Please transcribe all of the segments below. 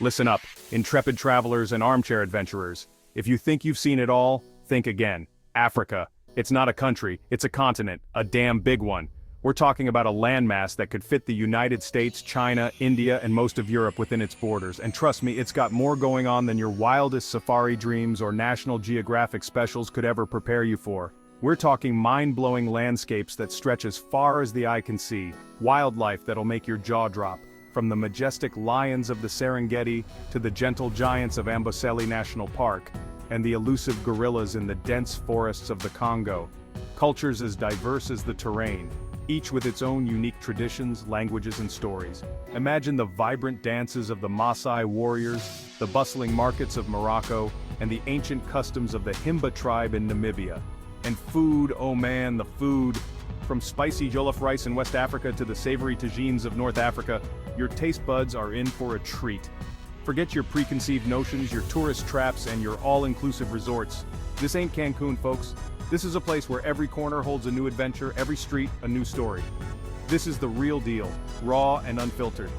Listen up, intrepid travelers and armchair adventurers. If you think you've seen it all, think again. Africa. It's not a country, it's a continent, a damn big one. We're talking about a landmass that could fit the United States, China, India, and most of Europe within its borders. And trust me, it's got more going on than your wildest safari dreams or National Geographic specials could ever prepare you for. We're talking mind-blowing landscapes that stretch as far as the eye can see, wildlife that'll make your jaw drop. From the majestic lions of the Serengeti to the gentle giants of Amboseli National Park, and the elusive gorillas in the dense forests of the Congo. Cultures as diverse as the terrain, each with its own unique traditions, languages, and stories. Imagine the vibrant dances of the Maasai warriors, the bustling markets of Morocco, and the ancient customs of the Himba tribe in Namibia. And food, oh man, the food. From spicy jollof rice in West Africa to the savory tagines of North Africa, your taste buds are in for a treat. Forget your preconceived notions, your tourist traps, and your all-inclusive resorts. This ain't Cancun, folks. This is a place where every corner holds a new adventure, every street a new story. This is the real deal, raw and unfiltered.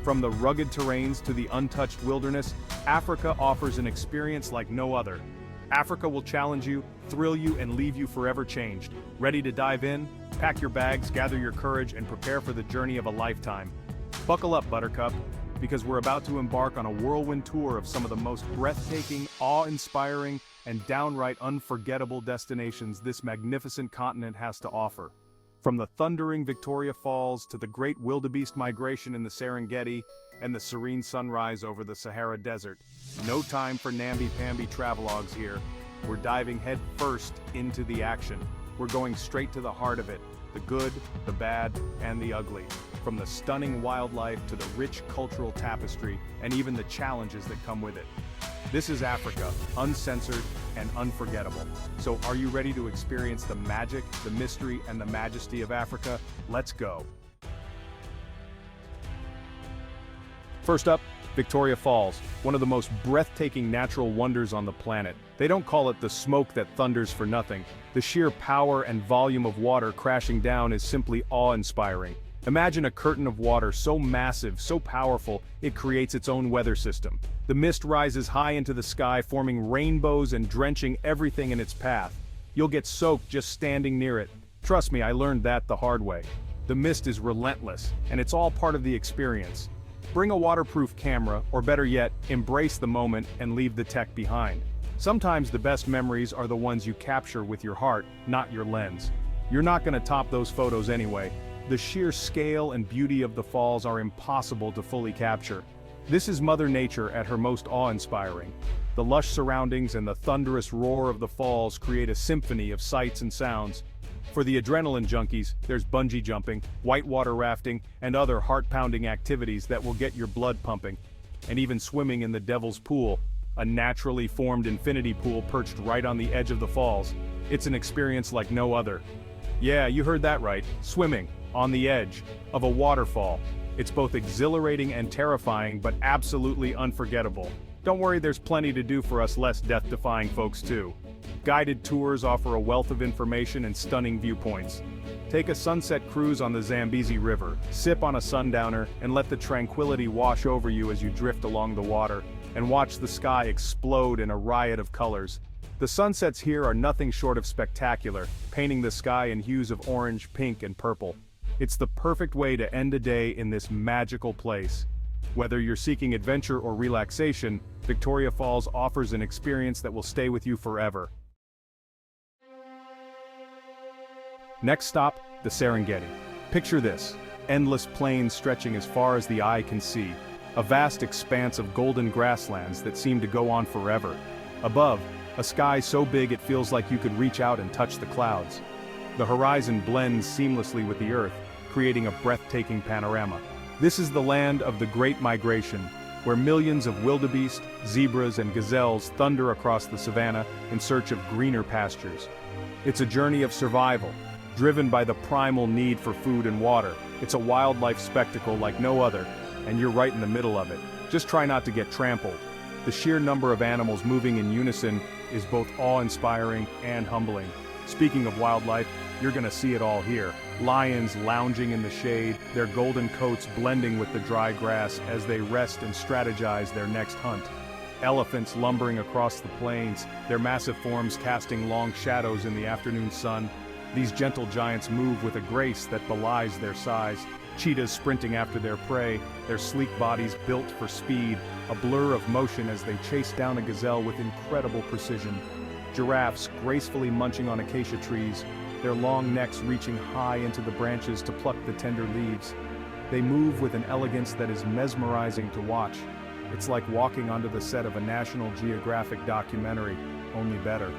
From the rugged terrains to the untouched wilderness, Africa offers an experience like no other. Africa will challenge you, thrill you, and leave you forever changed. Ready to dive in? Pack your bags, gather your courage, and prepare for the journey of a lifetime. Buckle up, Buttercup, because we're about to embark on a whirlwind tour of some of the most breathtaking, awe-inspiring, and downright unforgettable destinations this magnificent continent has to offer. From the thundering Victoria Falls to the great wildebeest migration in the Serengeti and the serene sunrise over the Sahara Desert, no time for namby-pamby travelogues here. We're diving head first into the action. We're going straight to the heart of it, the good, the bad, and the ugly. From the stunning wildlife to the rich cultural tapestry, and even the challenges that come with it. This is Africa, uncensored and unforgettable. So are you ready to experience the magic, the mystery, and the majesty of Africa? Let's go. First up, Victoria Falls, one of the most breathtaking natural wonders on the planet. They don't call it the smoke that thunders for nothing. The sheer power and volume of water crashing down is simply awe-inspiring. Imagine a curtain of water so massive, so powerful, it creates its own weather system. The mist rises high into the sky, forming rainbows and drenching everything in its path. You'll get soaked just standing near it. Trust me, I learned that the hard way. The mist is relentless, and it's all part of the experience. Bring a waterproof camera, or better yet, embrace the moment and leave the tech behind. Sometimes the best memories are the ones you capture with your heart, not your lens. You're not gonna top those photos anyway. The sheer scale and beauty of the falls are impossible to fully capture. This is Mother Nature at her most awe-inspiring. The lush surroundings and the thunderous roar of the falls create a symphony of sights and sounds. For the adrenaline junkies, there's bungee jumping, whitewater rafting, and other heart-pounding activities that will get your blood pumping. And even swimming in the Devil's Pool, a naturally formed infinity pool perched right on the edge of the falls. It's an experience like no other. Yeah, you heard that right, swimming on the edge of a waterfall. It's both exhilarating and terrifying, but absolutely unforgettable. Don't worry, there's plenty to do for us less death-defying folks too. Guided tours offer a wealth of information and stunning viewpoints. Take a sunset cruise on the Zambezi River, sip on a sundowner, and let the tranquility wash over you as you drift along the water, and watch the sky explode in a riot of colors. The sunsets here are nothing short of spectacular, painting the sky in hues of orange, pink, and purple. It's the perfect way to end a day in this magical place. Whether you're seeking adventure or relaxation, Victoria Falls offers an experience that will stay with you forever. Next stop, the Serengeti. Picture this, endless plains stretching as far as the eye can see, a vast expanse of golden grasslands that seem to go on forever. Above, a sky so big it feels like you could reach out and touch the clouds. The horizon blends seamlessly with the earth, creating a breathtaking panorama. This is the land of the Great Migration, where millions of wildebeest, zebras, and gazelles thunder across the savanna in search of greener pastures. It's a journey of survival, driven by the primal need for food and water. It's a wildlife spectacle like no other, and you're right in the middle of it. Just try not to get trampled. The sheer number of animals moving in unison is both awe-inspiring and humbling. Speaking of wildlife, you're gonna see it all here. Lions lounging in the shade, their golden coats blending with the dry grass as they rest and strategize their next hunt. Elephants lumbering across the plains, their massive forms casting long shadows in the afternoon sun. These gentle giants move with a grace that belies their size. Cheetahs sprinting after their prey, their sleek bodies built for speed, a blur of motion as they chase down a gazelle with incredible precision. Giraffes gracefully munching on acacia trees, their long necks reaching high into the branches to pluck the tender leaves. They move with an elegance that is mesmerizing to watch. It's like walking onto the set of a National Geographic documentary, only better.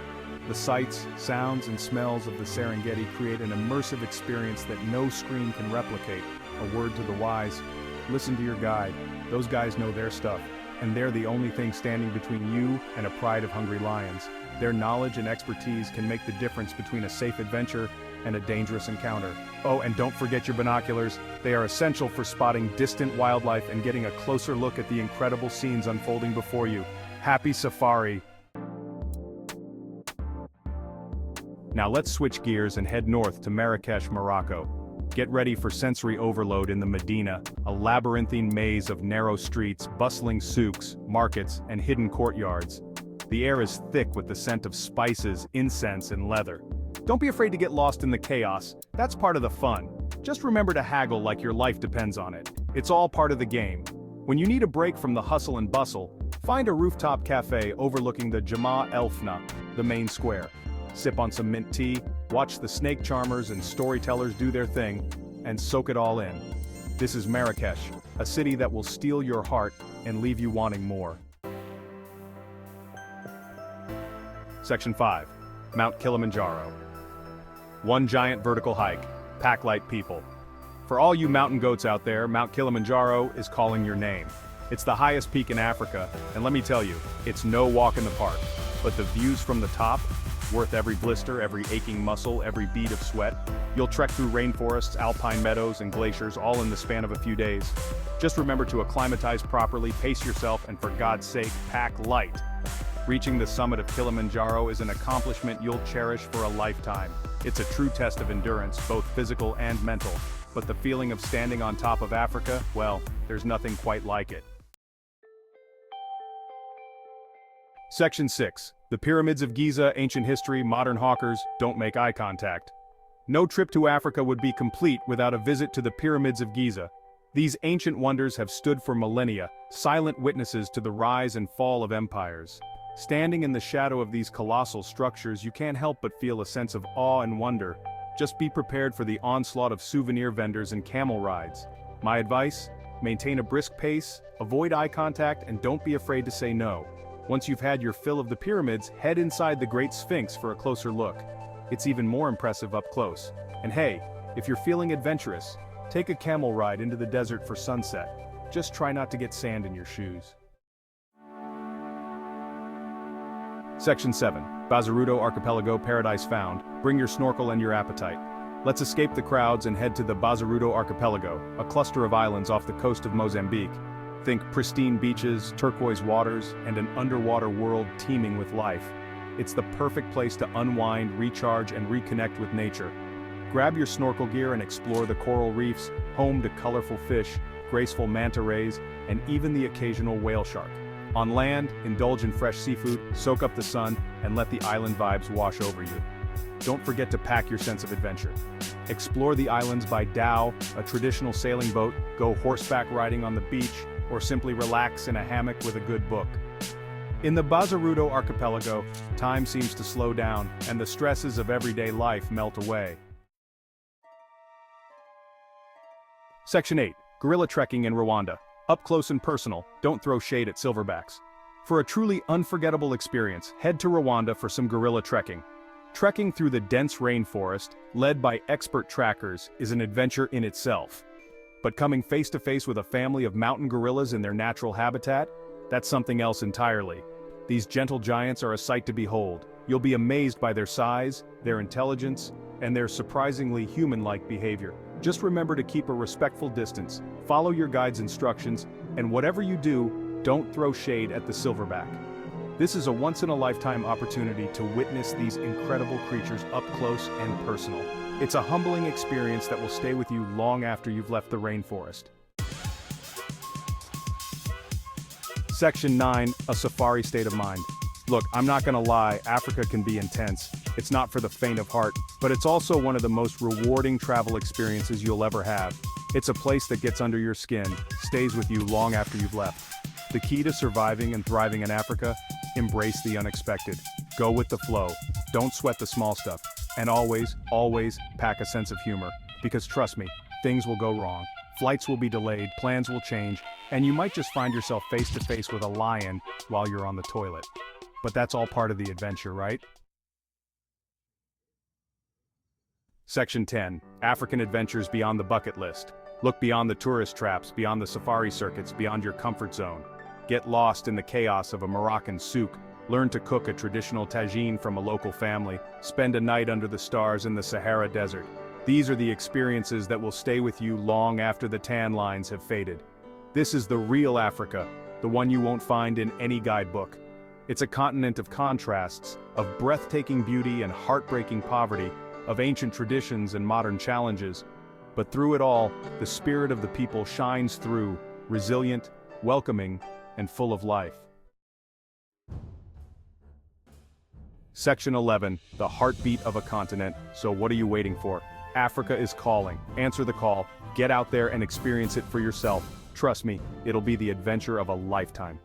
The sights, sounds, and smells of the Serengeti create an immersive experience that no screen can replicate. A word to the wise: listen to your guide. Those guys know their stuff, and they're the only thing standing between you and a pride of hungry lions. Their knowledge and expertise can make the difference between a safe adventure and a dangerous encounter. Oh, and don't forget your binoculars. They are essential for spotting distant wildlife and getting a closer look at the incredible scenes unfolding before you. Happy safari! Now let's switch gears and head north to Marrakesh, Morocco. Get ready for sensory overload in the Medina, a labyrinthine maze of narrow streets, bustling souks, markets, and hidden courtyards. The air is thick with the scent of spices, incense, and leather. Don't be afraid to get lost in the chaos. That's part of the fun. Just remember to haggle like your life depends on it. It's all part of the game. When you need a break from the hustle and bustle, find a rooftop cafe overlooking the Jama El Fna, the main square. Sip on some mint tea, watch the snake charmers and storytellers do their thing, and soak it all in. This is Marrakesh, a city that will steal your heart and leave you wanting more. Section 5. Mount Kilimanjaro. One giant vertical hike. Pack light people. For all you mountain goats out there, Mount Kilimanjaro is calling your name. It's the highest peak in Africa, and let me tell you, it's no walk in the park. But the views from the top, worth every blister, every aching muscle, every bead of sweat. You'll trek through rainforests, alpine meadows, and glaciers all in the span of a few days. Just remember to acclimatize properly, pace yourself, and for God's sake, pack light. Reaching the summit of Kilimanjaro is an accomplishment you'll cherish for a lifetime. It's a true test of endurance, both physical and mental. But the feeling of standing on top of Africa, well, there's nothing quite like it. Section 6. The Pyramids of Giza, Ancient History, Modern Hawkers, Don't Make Eye Contact. No trip to Africa would be complete without a visit to the Pyramids of Giza. These ancient wonders have stood for millennia, silent witnesses to the rise and fall of empires. Standing in the shadow of these colossal structures, you can't help but feel a sense of awe and wonder. Just be prepared for the onslaught of souvenir vendors and camel rides. My advice? Maintain a brisk pace, avoid eye contact, and don't be afraid to say no. Once you've had your fill of the pyramids, head inside the Great Sphinx for a closer look. It's even more impressive up close. And hey, if you're feeling adventurous, take a camel ride into the desert for sunset. Just try not to get sand in your shoes. Section 7. Bazaruto Archipelago, Paradise Found. Bring your snorkel and your appetite. Let's escape the crowds and head to the Bazaruto Archipelago, a cluster of islands off the coast of Mozambique. Think pristine beaches, turquoise waters, and an underwater world teeming with life. It's the perfect place to unwind, recharge, and reconnect with nature. Grab your snorkel gear and explore the coral reefs, home to colorful fish, graceful manta rays, and even the occasional whale shark. On land, indulge in fresh seafood, soak up the sun, and let the island vibes wash over you. Don't forget to pack your sense of adventure. Explore the islands by dhow, a traditional sailing boat, go horseback riding on the beach, or simply relax in a hammock with a good book. In the Bazaruto Archipelago, time seems to slow down, and the stresses of everyday life melt away. Section 8. Gorilla Trekking in Rwanda. Up close and personal, don't throw shade at silverbacks. For a truly unforgettable experience, head to Rwanda for some gorilla trekking. Trekking through the dense rainforest, led by expert trackers, is an adventure in itself. But coming face to face with a family of mountain gorillas in their natural habitat, that's something else entirely. These gentle giants are a sight to behold. You'll be amazed by their size, their intelligence, and their surprisingly human-like behavior. Just remember to keep a respectful distance, follow your guide's instructions, and whatever you do, don't throw shade at the silverback. This is a once-in-a-lifetime opportunity to witness these incredible creatures up close and personal. It's a humbling experience that will stay with you long after you've left the rainforest. Section 9, a safari state of mind. Look, I'm not gonna lie, Africa can be intense. It's not for the faint of heart, but it's also one of the most rewarding travel experiences you'll ever have. It's a place that gets under your skin, stays with you long after you've left. The key to surviving and thriving in Africa? Embrace the unexpected. Go with the flow. Don't sweat the small stuff. And always, always pack a sense of humor. Because trust me, things will go wrong. Flights will be delayed, plans will change, and you might just find yourself face to face with a lion while you're on the toilet. But that's all part of the adventure, right? Section 10, African adventures beyond the bucket list. Look beyond the tourist traps, beyond the safari circuits, beyond your comfort zone. Get lost in the chaos of a Moroccan souk. Learn to cook a traditional tagine from a local family. Spend a night under the stars in the Sahara Desert. These are the experiences that will stay with you long after the tan lines have faded. This is the real Africa, the one you won't find in any guidebook. It's a continent of contrasts, of breathtaking beauty and heartbreaking poverty, of ancient traditions and modern challenges. But through it all, the spirit of the people shines through, resilient, welcoming, and full of life. Section 11, the heartbeat of a continent. So what are you waiting for? Africa is calling. Answer the call. Get out there and experience it for yourself. Trust me, it'll be the adventure of a lifetime.